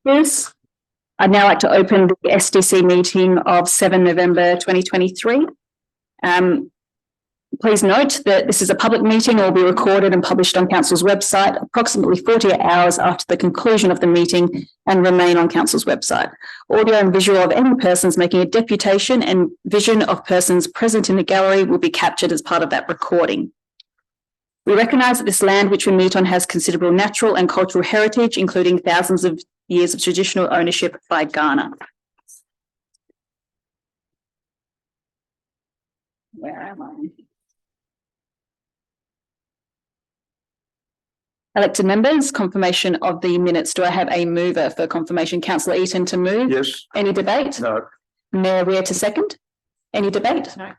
Yes. I'd now like to open the SDC meeting of 7 November 2023. Please note that this is a public meeting and will be recorded and published on Council's website approximately 48 hours after the conclusion of the meeting and remain on Council's website. Audio and visual of any persons making a deputation and vision of persons present in the gallery will be captured as part of that recording. We recognise that this land which we meet on has considerable natural and cultural heritage, including thousands of years of traditional ownership by Ghana. Where am I? Elected members, confirmation of the minutes. Do I have a mover for confirmation? Councillor Eaton to move. Yes. Any debate? No. Mayor Weir to second. Any debate? No.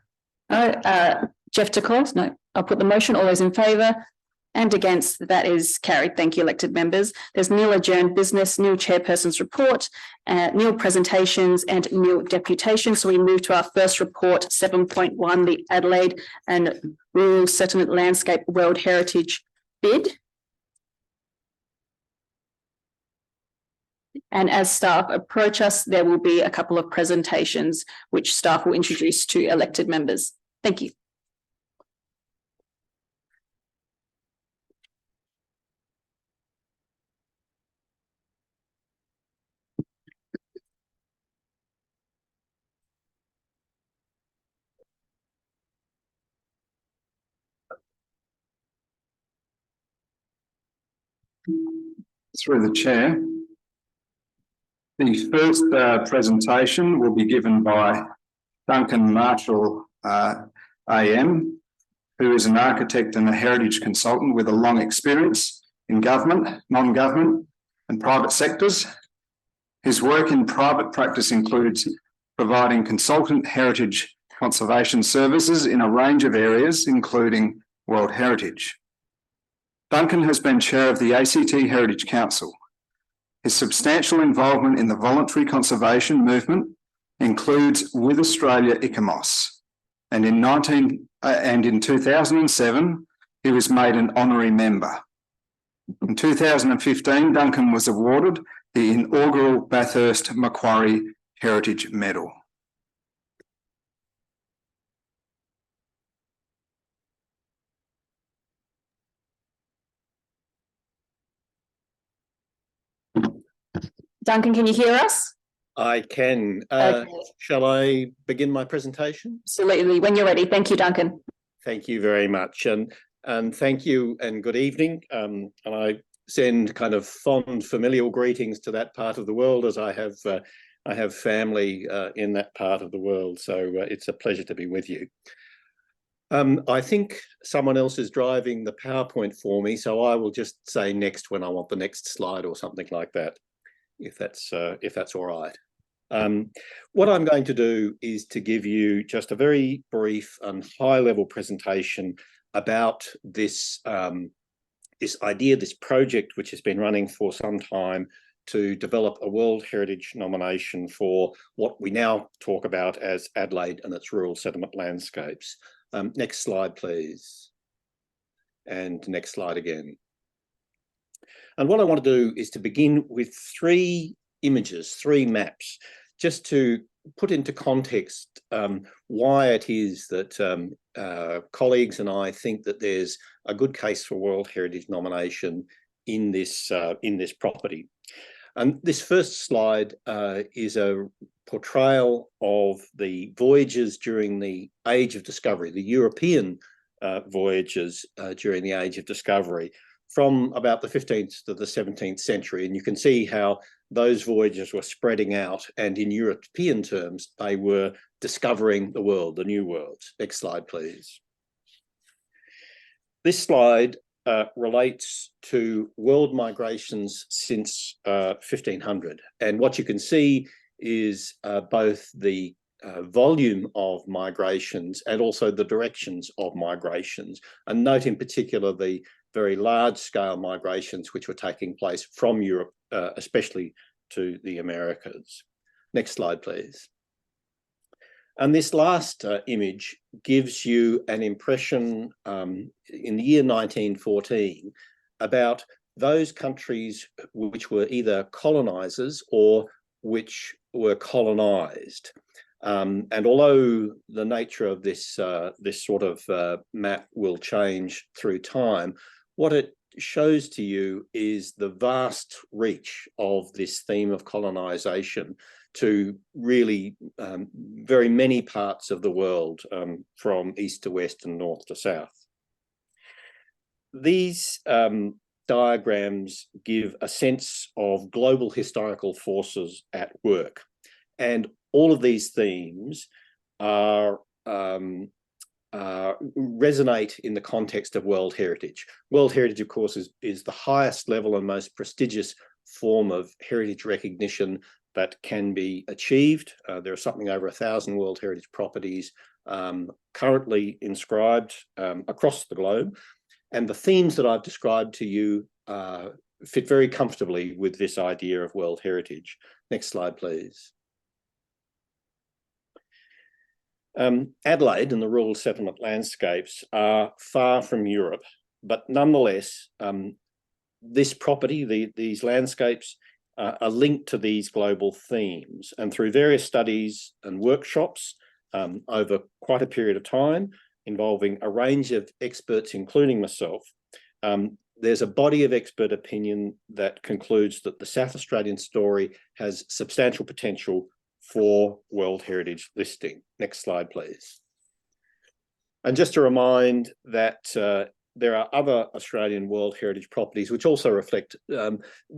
No. Jeff to close? No. I'll put the motion. All those in favour and against, that is carried. Thank you, elected members. There's nil adjourned business, nil chairperson's report, nil presentations and nil deputation. So we move to our first report, 7.1, the Adelaide and Rural Settlement Landscape World Heritage bid. And as staff approach us, there will be a couple of presentations which staff will introduce to elected members. Thank you. Through the chair. The first presentation will be given by Duncan Marshall AM, who is an architect and a heritage consultant with a long experience in government, non-government and private sectors. His work in private practice includes providing consultant heritage conservation services in a range of areas, including World Heritage. Duncan has been chair of the ACT Heritage Council. His substantial involvement in the voluntary conservation movement includes With Australia ICOMOS, and in 2007 he was made an honorary member. In 2015, Duncan was awarded the inaugural Bathurst Macquarie Heritage Medal. Duncan, can you hear us? I can. Okay. Shall I begin my presentation? Absolutely. When you're ready. Thank you, Duncan. Thank you very much. And thank you and good evening. And I send kind of fond familial greetings to that part of the world, as I have family in that part of the world. So it's a pleasure to be with you. I think someone else is driving the PowerPoint for me, so I will just say next when I want the next slide or something like that, if that's all right. What I'm going to do is to give you just a very brief and high-level presentation about this this idea, this project, which has been running for some time to develop a World Heritage nomination for what we now talk about as Adelaide and its rural settlement landscapes. Next slide, please. And next slide again. And what I want to do is to begin with three images, three maps, just to put into context why it is that colleagues and I think that there's a good case for World Heritage nomination in this property. And this first slide is a portrayal of the voyages during the Age of Discovery, the European voyages during the Age of Discovery, from about the 15th to the 17th century. And you can see how those voyages were spreading out, and in European terms, they were discovering the world, the new worlds. Next slide, please. This slide relates to world migrations since 1500. And what you can see is both the volume of migrations and also the directions of migrations. And note in particular the very large-scale migrations which were taking place from Europe, especially to the Americas. Next slide, please. And this last image gives you an impression in the year 1914 about those countries which were either colonizers or which were colonized. And although the nature of this sort of map will change through time, what it shows to you is the vast reach of this theme of colonization to really very many parts of the world, from east to west and north to south. These diagrams give a sense of global historical forces at work, and all of these themes are resonate in the context of World Heritage. World Heritage, of course, is the highest level and most prestigious form of heritage recognition that can be achieved. There are something over 1,000 World Heritage properties currently inscribed across the globe. And the themes that I've described to you fit very comfortably with this idea of World Heritage. Next slide, please. Adelaide and the rural settlement landscapes are far from Europe, but nonetheless, this property, these landscapes, are linked to these global themes. And through various studies and workshops over quite a period of time, involving a range of experts, including myself, there's a body of expert opinion that concludes that the South Australian story has substantial potential for World Heritage listing. Next slide, please. And just to remind that there are other Australian World Heritage properties which also reflect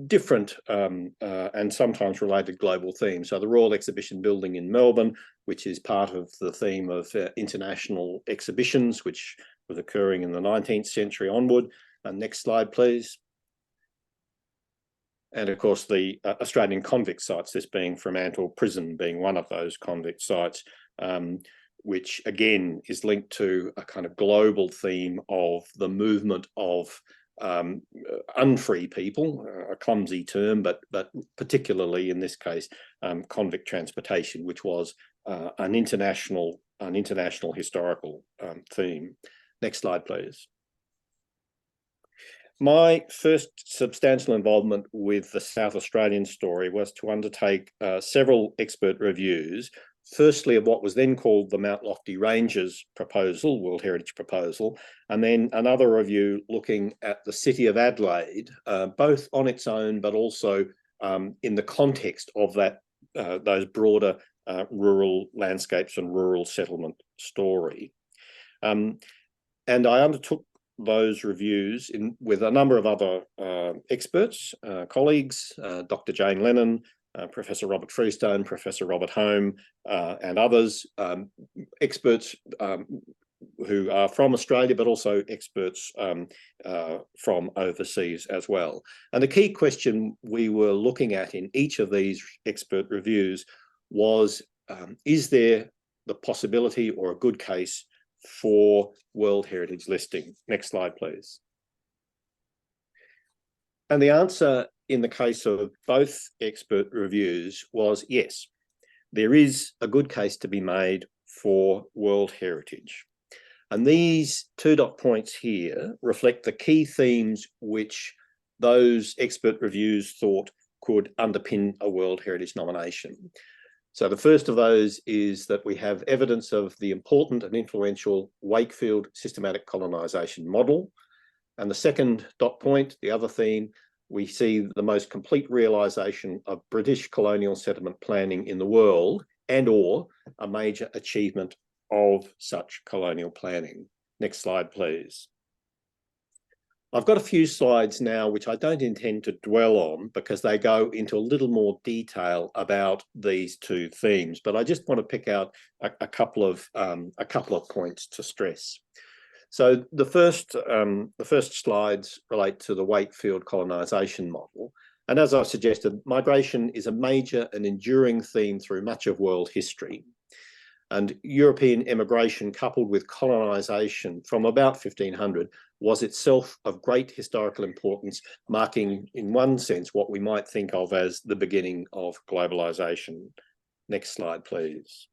different and sometimes related global themes. So the Royal Exhibition Building in Melbourne, which is part of the theme of international exhibitions, which was occurring in the 19th century onward. Next slide, please. And of course, the Australian convict sites, this being Fremantle Prison being one of those convict sites, which again is linked to a kind of global theme of the movement of unfree people, a clumsy term, but particularly in this case, convict transportation, which was an international historical theme. Next slide, please. My first substantial involvement with the South Australian story was to undertake several expert reviews, firstly of what was then called the Mount Lofty Ranges proposal, World Heritage proposal, and then another review looking at the city of Adelaide, both on its own, but also in the context of that those broader rural landscapes and rural settlement story. And I undertook those reviews with a number of other experts, colleagues, Dr. Jane Lennon, Professor Robert Freestone, Professor Robert Home, and others, experts who are from Australia, but also experts from overseas as well. And the key question we were looking at in each of these expert reviews was, is there the possibility or a good case for World Heritage listing? Next slide, please. And the answer in the case of both expert reviews was yes, there is a good case to be made for World Heritage. And these 2 dot points here reflect the key themes which those expert reviews thought could underpin a World Heritage nomination. So the first of those is that we have evidence of the important and influential Wakefield systematic colonisation model. And the second dot point, the other theme, we see the most complete realisation of British colonial settlement planning in the world, and or a major achievement of such colonial planning. Next slide, please. I've got a few slides now which I don't intend to dwell on because they go into a little more detail about these 2 themes, but I just want to pick out a couple of points to stress. So the first slides relate to the Wakefield colonisation model, and as I've suggested, migration is a major and enduring theme through much of world history. And European immigration coupled with colonisation from about 1500 was itself of great historical importance, marking in one sense what we might think of as the beginning of globalisation. Next slide, please.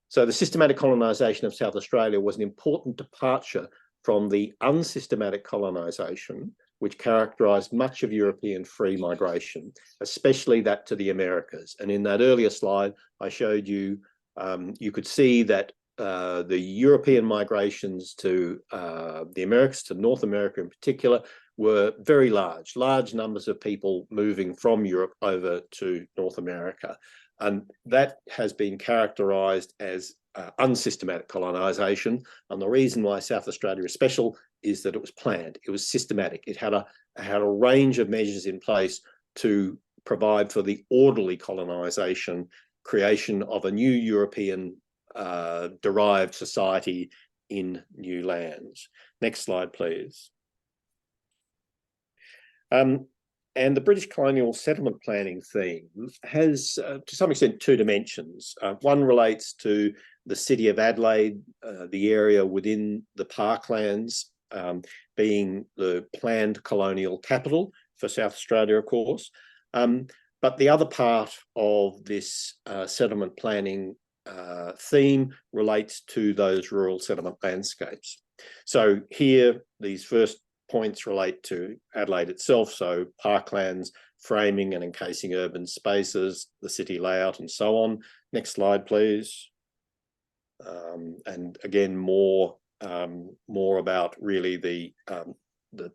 So the systematic colonisation of South Australia was an important departure from the unsystematic colonisation which characterised much of European free migration, especially that to the Americas. And in that earlier slide, I showed you, you could see that the European migrations to the Americas, to North America in particular, were very large numbers of people moving from Europe over to North America. And that has been characterised as unsystematic colonisation. And the reason why South Australia is special is that it was planned, it was systematic. It had a range of measures in place to provide for the orderly colonisation, creation of a new European derived society in new lands. Next slide, please. And the British colonial settlement planning theme has, to some extent, two dimensions. One relates to the city of Adelaide, the area within the parklands, being the planned colonial capital for South Australia, of course. But the other part of this settlement planning theme relates to those rural settlement landscapes. So here, these first points relate to Adelaide itself, so parklands, framing and encasing urban spaces, the city layout, and so on. Next slide, please. And again, more about really the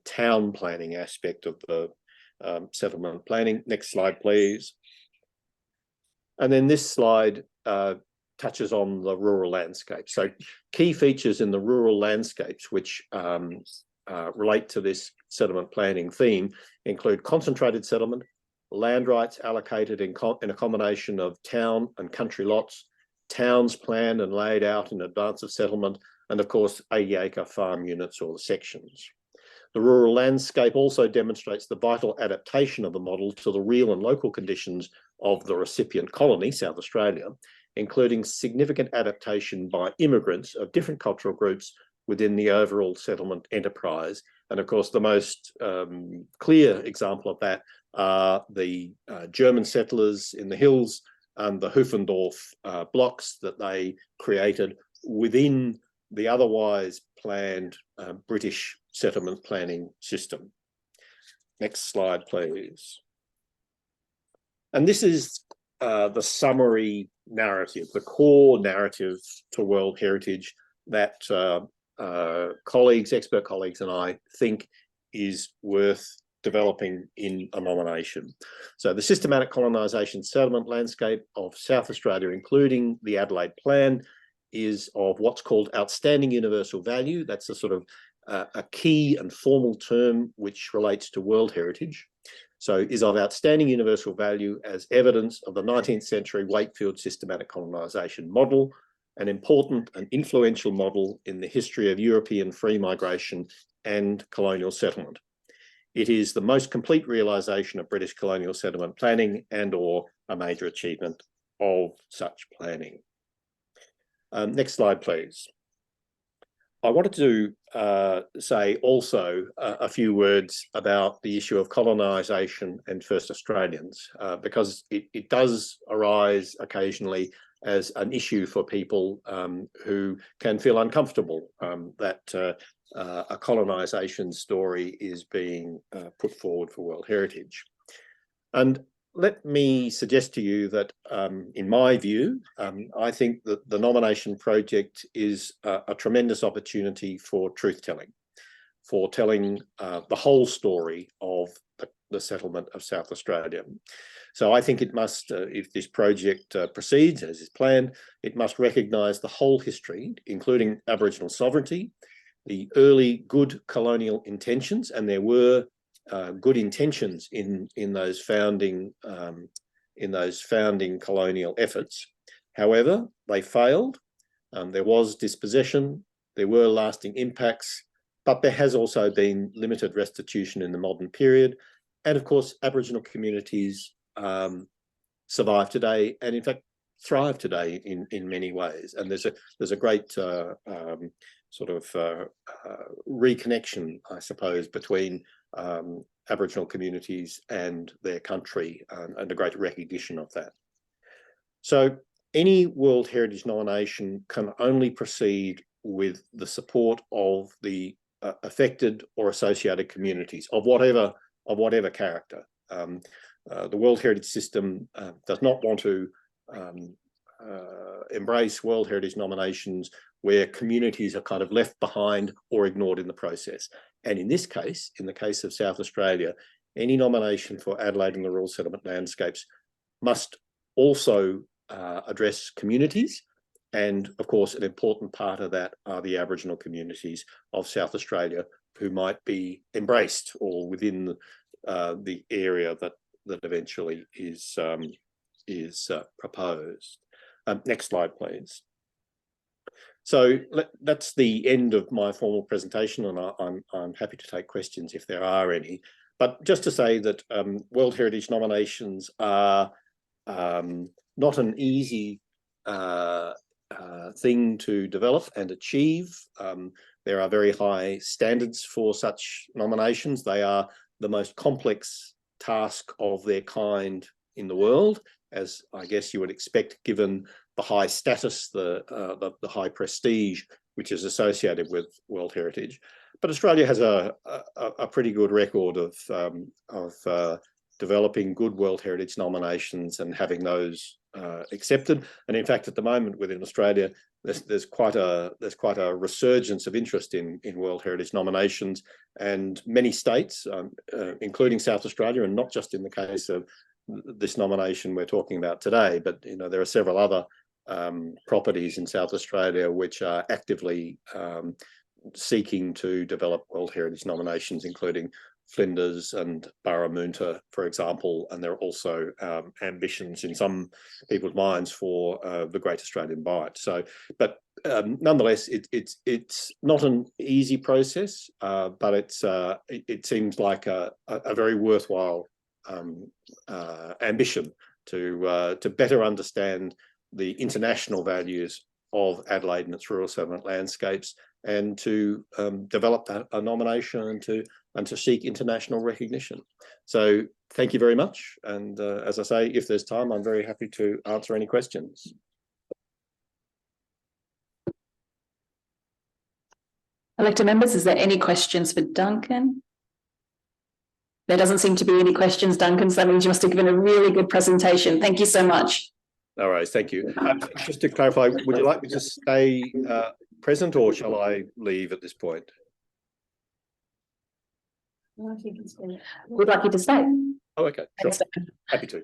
town planning aspect of the settlement planning. Next slide, please. And then this slide touches on the rural landscape. So key features in the rural landscapes which relate to this settlement planning theme include concentrated settlement, land rights allocated in a combination of town and country lots, towns planned and laid out in advance of settlement, and of course 80-acre farm units or the sections. The rural landscape also demonstrates the vital adaptation of the model to the real and local conditions of the recipient colony, South Australia, including significant adaptation by immigrants of different cultural groups within the overall settlement enterprise. And of course, the most clear example of that are the German settlers in the hills and the Hoofendorf blocks that they created within the otherwise planned British settlement planning system. Next slide, please. And this is the summary narrative, the core narrative to World Heritage that expert colleagues and I think is worth developing in a nomination. So the systematic colonisation settlement landscape of South Australia, including the Adelaide Plan, is of what's called outstanding universal value. That's a sort of a key and formal term which relates to World Heritage. So is of outstanding universal value as evidence of the 19th century Wakefield systematic colonisation model, an important and influential model in the history of European free migration and colonial settlement. It is the most complete realisation of British colonial settlement planning and/or a major achievement of such planning. Next slide, please. I wanted to say also a few words about the issue of colonisation and First Australians, because it does arise occasionally as an issue for people who can feel uncomfortable that a colonisation story is being put forward for World Heritage. And let me suggest to you that, in my view, I think that the nomination project is a tremendous opportunity for truth-telling, for telling the whole story of the settlement of South Australia. So I think it must, if this project proceeds as is planned, it must recognise the whole history, including Aboriginal sovereignty, the early good colonial intentions, and there were good intentions in those founding colonial efforts. However, they failed. There was dispossession, there were lasting impacts, but there has also been limited restitution in the modern period. And of course, Aboriginal communities survive today, and in fact thrive today in many ways. And there's a great sort of reconnection, I suppose, between Aboriginal communities and their country, and a great recognition of that. So any World Heritage nomination can only proceed with the support of the affected or associated communities of whatever character. The World Heritage System does not want to embrace World Heritage nominations where communities are kind of left behind or ignored in the process. And in this case, in the case of South Australia, any nomination for Adelaide and the rural settlement landscapes must also address communities. And of course, an important part of that are the Aboriginal communities of South Australia who might be embraced or within the area that eventually is proposed. Next slide, please. So that's the end of my formal presentation, and I'm happy to take questions if there are any. But just to say that World Heritage nominations are not an easy thing to develop and achieve. There are very high standards for such nominations. They are the most complex task of their kind in the world, as I guess you would expect, given the high status, the high prestige which is associated with World Heritage. But Australia has a pretty good record of developing good World Heritage nominations and having those accepted. And in fact, at the moment within Australia, there's quite a resurgence of interest in World Heritage nominations, and many states, including South Australia, and not just in the case of this nomination we're talking about today, but there are several other properties in South Australia which are actively seeking to develop World Heritage nominations, including Flinders and Barramuntha, for example, and there are also ambitions in some people's minds for the Great Australian Bight. So, but nonetheless, it's not an easy process, but it seems like a very worthwhile ambition to better understand the international values of Adelaide and its rural settlement landscapes, and to develop a nomination and to seek international recognition. So thank you very much. And as I say, if there's time, I'm very happy to answer any questions. Elected members, is there any questions for Duncan? There doesn't seem to be any questions, Duncan, so that means you must have given a really good presentation. Thank you so much. All right, thank you. Just to clarify, would you like me to stay present, or shall I leave at this point? We'd like you to stay. Oh, okay, sure. Happy to.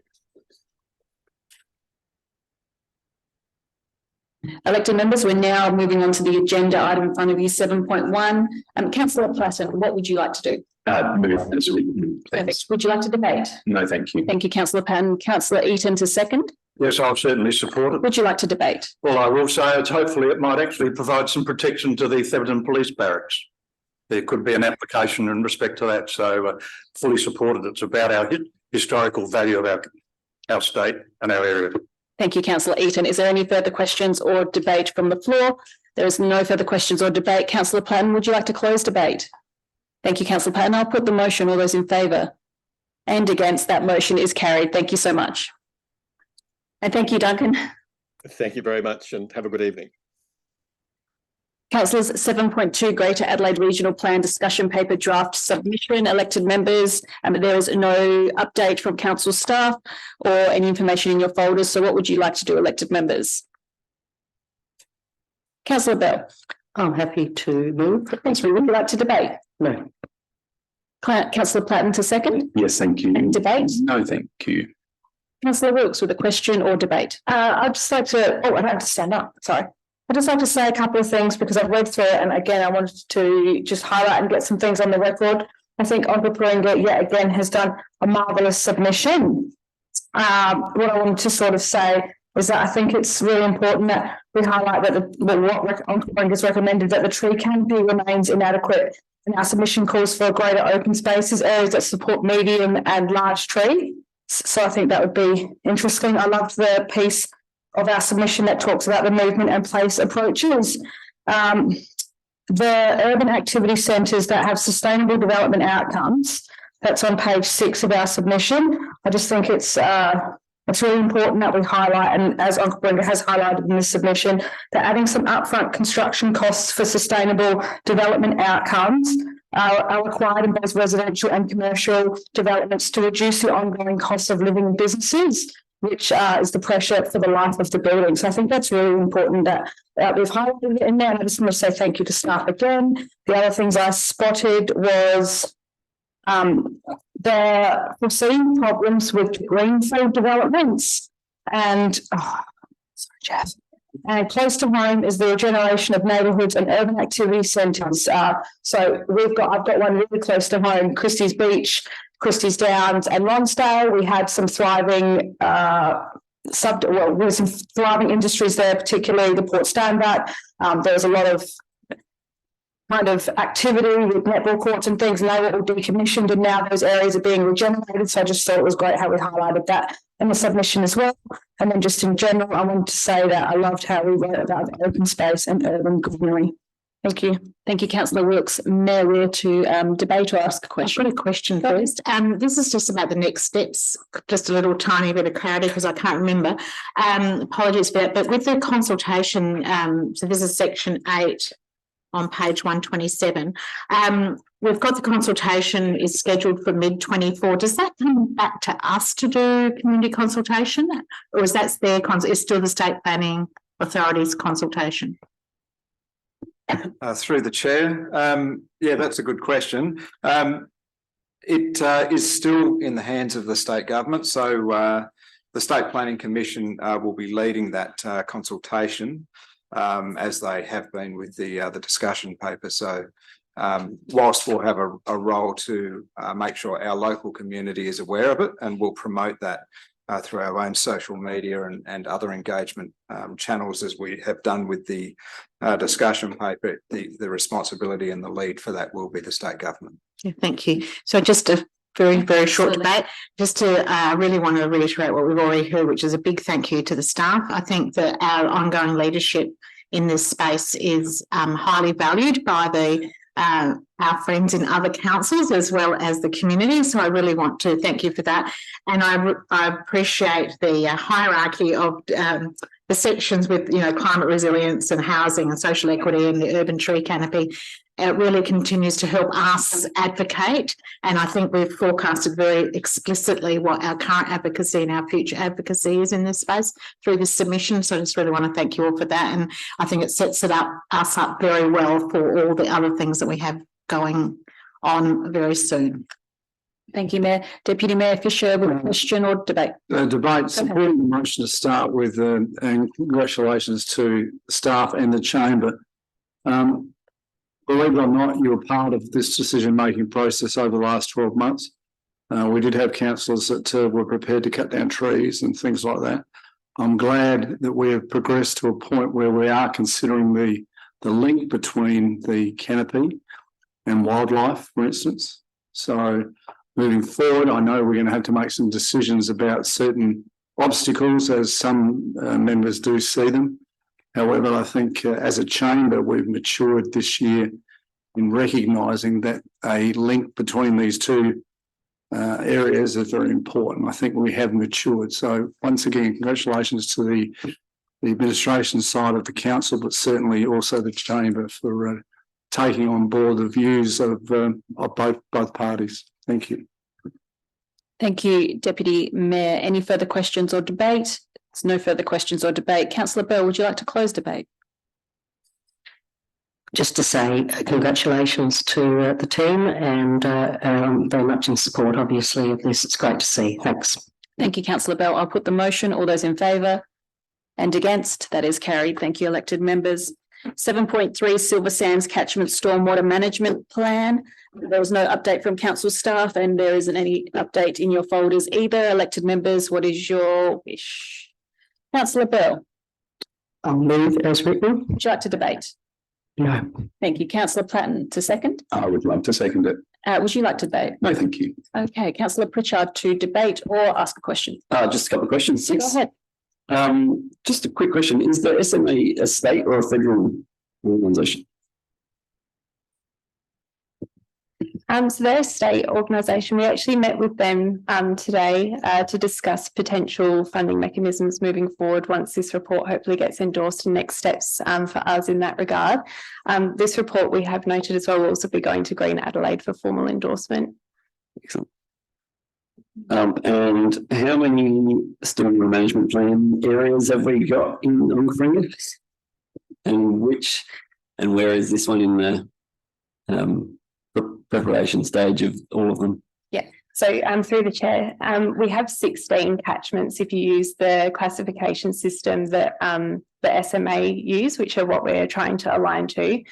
Elected members, we're now moving on to the agenda item in front of you, 7.1. Councillor Platten, what would you like to do? Move this week, please. Perfect. Would you like to debate? No, thank you. Thank you, Councillor Patton. Councillor Eaton to second. Yes, I'll certainly support it. Would you like to debate? Well, I will say hopefully it might actually provide some protection to the Theberton Police Barracks. There could be an application in respect to that, so fully supported. It's about our historical value of our state and our area. Thank you, Councillor Eaton. Is there any further questions or debate from the floor? There is no further questions or debate. Councillor Patton, would you like to close debate? Thank you, Councillor Patton. I'll put the motion. All those in favour and against, that motion is carried. Thank you so much. And thank you, Duncan. Thank you very much, and have a good evening. Councillors, 7.2 Greater Adelaide Regional Plan Discussion Paper Draft Submission. Elected members, there is no update from council staff or any information in your folders. So what would you like to do, elected members? Councillor Bell. I'm happy to move. Thanks. Would you like to debate? No. Councillor Platten to second. Yes, thank you. And debate? No, thank you. Councillor Wilkes with a question or debate. I'd just like to, I don't have to stand up, sorry. I'd just like to say a couple of things because I've read through it, and again, I wanted to just highlight and get some things on the record. I think Onkaparinga yet again has done a marvellous submission. What I wanted to sort of say is that I think it's really important that we highlight that what Onkaparinga has recommended, that the tree canopy remains inadequate, and our submission calls for greater open spaces, areas that support medium and large tree. So I think that would be interesting. I loved the piece of our submission that talks about the movement and place approaches. The urban activity centres that have sustainable development outcomes, that's on page 6 of our submission. I just think it's It's really important that we highlight, and as Uncle Brenda has highlighted in this submission, that adding some upfront construction costs for sustainable development outcomes are required in both residential and commercial developments to reduce the ongoing cost of living in businesses, which is the pressure for the life of the building. So I think that's really important that we've highlighted it in there. And I just want to say thank you to staff again. The other things I spotted was the foreseen problems with greenfield developments and sorry, Jeff. And close to home is the regeneration of neighbourhoods and urban activity centres. So I've got one really close to home, Christie's Beach, Christie's Downs and Lonsdale. We had some thriving some thriving industries there, particularly the Port Steinbach. There was a lot of kind of activity with netball courts and things, and they were all decommissioned, and now those areas are being regenerated. So I just thought it was great how we highlighted that in the submission as well. And then just in general, I wanted to say that I loved how we wrote about open space and urban greenery. Thank you. Thank you, Councillor Wilkes. Mayor Weir to debate or ask a question. I've got a question first. This is just about the next steps, just a little tiny bit of clarity because I can't remember. Apologies for that. But with the consultation, so this is section 8 on page 127. We've got the consultation is scheduled for mid-24. Does that come back to us to do community consultation, or is that their is still the State Planning Authority's consultation? Through the chair. Yeah, that's a good question. It is still in the hands of the state government. So the State Planning Commission will be leading that consultation as they have been with the discussion paper. So whilst we'll have a role to make sure our local community is aware of it, and we'll promote that through our own social media and other engagement channels, as we have done with the discussion paper, the responsibility and the lead for that will be the state government. Yeah, thank you. So just a very, very short debate, just to really want to reiterate what we've already heard, which is a big thank you to the staff. I think that our ongoing leadership in this space is highly valued by our friends in other councils as well as the community. So I really want to thank you for that. And I appreciate the hierarchy of the sections with, climate resilience and housing and social equity and the urban tree canopy. It really continues to help us advocate. And I think we've forecasted very explicitly what our current advocacy and our future advocacy is in this space through this submission. So I just really want to thank you all for that. And I think it sets us up very well for all the other things that we have going on very soon. Thank you, Mayor. Deputy Mayor Fisher, with a question or debate? Debate, supporting the motion to start with, and congratulations to staff and the chamber. Believe it or not, you were part of this decision-making process over the last 12 months. We did have councillors that were prepared to cut down trees and things like that. I'm glad that we have progressed to a point where we are considering the link between the canopy and wildlife, for instance. So moving forward, I know we're going to have to make some decisions about certain obstacles as some members do see them. However, I think as a chamber, we've matured this year in recognising that a link between these two areas is very important. I think we have matured. So once again, congratulations to the administration side of the council, but certainly also the chamber for taking on board the views of both parties. Thank you. Thank you, Deputy Mayor. Any further questions or debate? There's no further questions or debate. Councillor Bell, would you like to close debate? Just to say congratulations to the team, and very much in support, obviously, of this. It's great to see. Thanks. Thank you, Councillor Bell. I'll put the motion. All those in favour and against? That is carried. Thank you, elected members. 7.3 Silver Sands Catchment Stormwater Management Plan. There was no update from council staff, and there isn't any update in your folders either. Elected members, what is your wish? Councillor Bell. I'll move as written. Would you like to debate? No. Thank you. Councillor Platten to second. I would love to second it. Would you like to debate? No, thank you. Okay. Councillor Pritchard to debate or ask a question. Just a couple of questions. Go ahead. Just a quick question. Is the SMA a state or a federal organisation? So they're a state organisation. We actually met with them today to discuss potential funding mechanisms moving forward once this report hopefully gets endorsed and next steps for us in that regard. This report we have noted as well will also be going to Greater Adelaide for formal endorsement. Excellent. And how many stormwater management plan areas have we got in Onkaparinga? And where is this one in the preparation stage of all of them? Yeah, so through the chair, we have 16 catchments if you use the classification system that the SMA use, which are what we're trying to align to.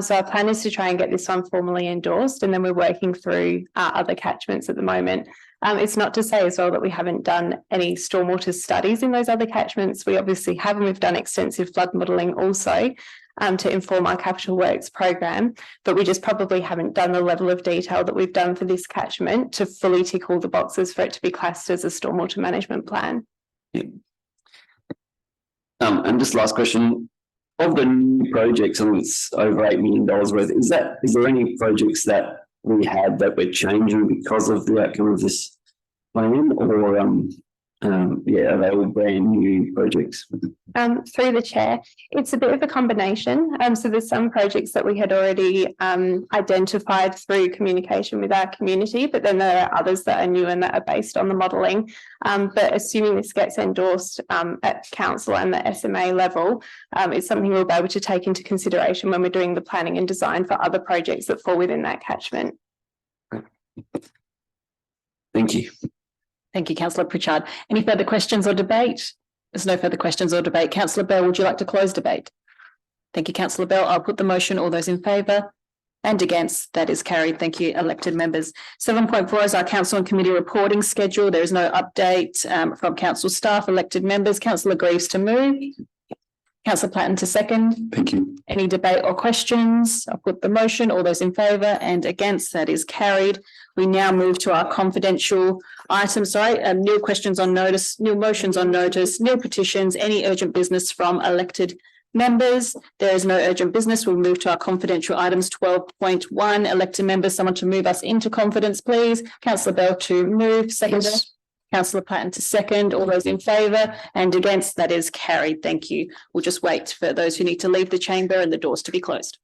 So our plan is to try and get this one formally endorsed, and then we're working through other catchments at the moment. It's not to say as well that we haven't done any stormwater studies in those other catchments. We obviously have, and we've done extensive flood modelling also to inform our capital works program, but we just probably haven't done the level of detail that we've done for this catchment to fully tick all the boxes for it to be classed as a stormwater management plan. Yeah. And just last question, of the new projects, I think it's over $8 million worth, is there any projects that we had that we're changing because of the outcome of this plan, or yeah, are they all brand new projects? Through the chair, it's a bit of a combination. So there's some projects that we had already identified through communication with our community, but then there are others that are new and that are based on the modelling. But assuming this gets endorsed at council and the SMA level, it's something we'll be able to take into consideration when we're doing the planning and design for other projects that fall within that catchment. Thank you. Thank you, Councillor Pritchard. Any further questions or debate? There's no further questions or debate. Councillor Bell, would you like to close debate? Thank you, Councillor Bell. I'll put the motion. All those in favour and against, that is carried. Thank you, elected members. 7.4 is our council and committee reporting schedule. There is no update from council staff, elected members. Councillor Greaves to move. Councillor Platten to second. Thank you. Any debate or questions? I'll put the motion. All those in favour and against, that is carried. We now move to our confidential items. New questions on notice, new motions on notice, new petitions, any urgent business from elected members. There is no urgent business. We'll move to our confidential items. 12.1, elected members, someone to move us into confidence, please. Councillor Bell to move, second. Yes. Councillor Platten to second. All those in favour and against, that is carried. Thank you. We'll just wait for those who need to leave the chamber and the doors to be closed.